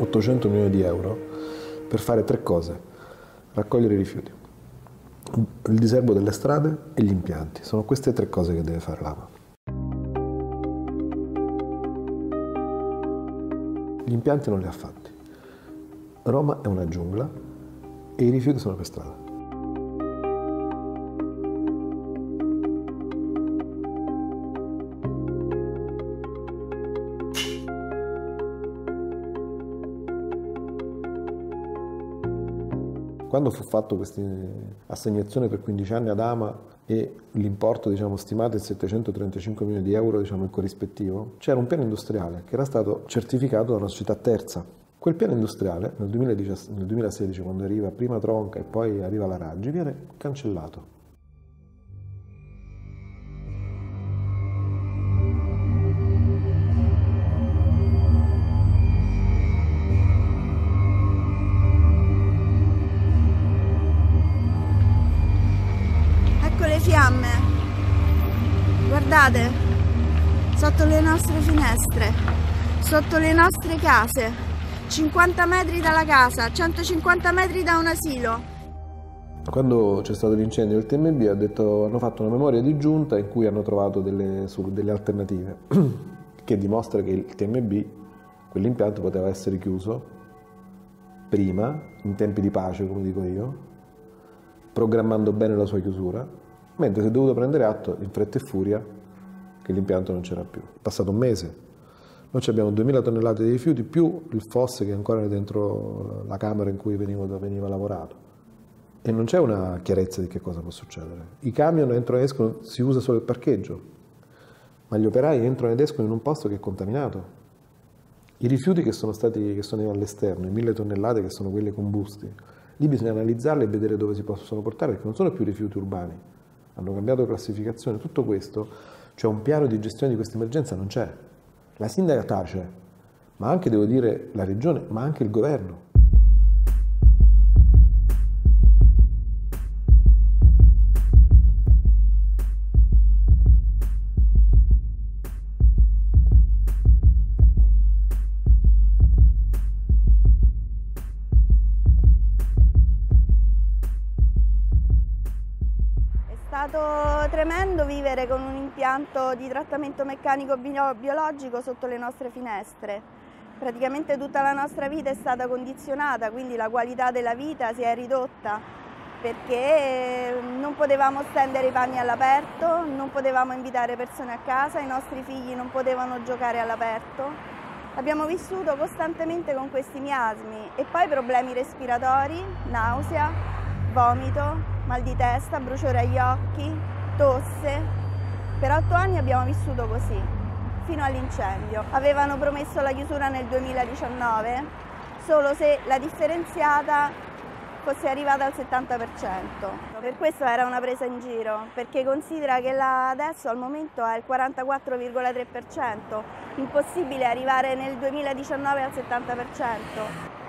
800 milioni di euro per fare 3 cose: raccogliere i rifiuti, il diserbo delle strade e gli impianti. Sono queste 3 cose che deve fare l'AMA. Gli impianti non li ha fatti. Roma è una giungla e i rifiuti sono per strada. Quando fu fatto questa assegnazione per 15 anni ad AMA e l'importo stimato è 735 milioni di euro il corrispettivo, c'era un piano industriale che era stato certificato da una società terza. Quel piano industriale nel 2016, quando arriva prima Tronca e poi arriva la Raggi, viene cancellato. Fiamme, guardate, sotto le nostre finestre, sotto le nostre case, 50 metri dalla casa, 150 metri da un asilo. Quando c'è stato l'incendio del TMB hanno fatto una memoria di giunta in cui hanno trovato delle alternative che dimostra che il TMB, quell'impianto, poteva essere chiuso prima, in tempi di pace come dico io, programmando bene la sua chiusura, mentre si è dovuto prendere atto in fretta e furia che l'impianto non c'era più. È passato un mese, noi abbiamo 2000 tonnellate di rifiuti più il fosse che ancora è dentro la camera in cui veniva lavorato e non c'è una chiarezza di che cosa può succedere. I camion entrano e escono, si usa solo il parcheggio, ma gli operai entrano ed escono in un posto che è contaminato. I rifiuti che sono all'esterno, i 1000 tonnellate che sono quelle combusti, lì bisogna analizzarli e vedere dove si possono portare, perché non sono più rifiuti urbani. Hanno cambiato classificazione, tutto questo, cioè un piano di gestione di questa emergenza non c'è. La sindaca tace, ma anche, devo dire, la regione, ma anche il governo. È stato tremendo vivere con un impianto di trattamento meccanico biologico sotto le nostre finestre. Praticamente tutta la nostra vita è stata condizionata, quindi la qualità della vita si è ridotta perché non potevamo stendere i panni all'aperto, non potevamo invitare persone a casa, i nostri figli non potevano giocare all'aperto. Abbiamo vissuto costantemente con questi miasmi e poi problemi respiratori, nausea, vomito, mal di testa, bruciore agli occhi, tosse. Per 8 anni abbiamo vissuto così, fino all'incendio. Avevano promesso la chiusura nel 2019, solo se la differenziata fosse arrivata al 70%. Per questo era una presa in giro, perché considera che adesso al momento è il 44,3%, impossibile arrivare nel 2019 al 70%.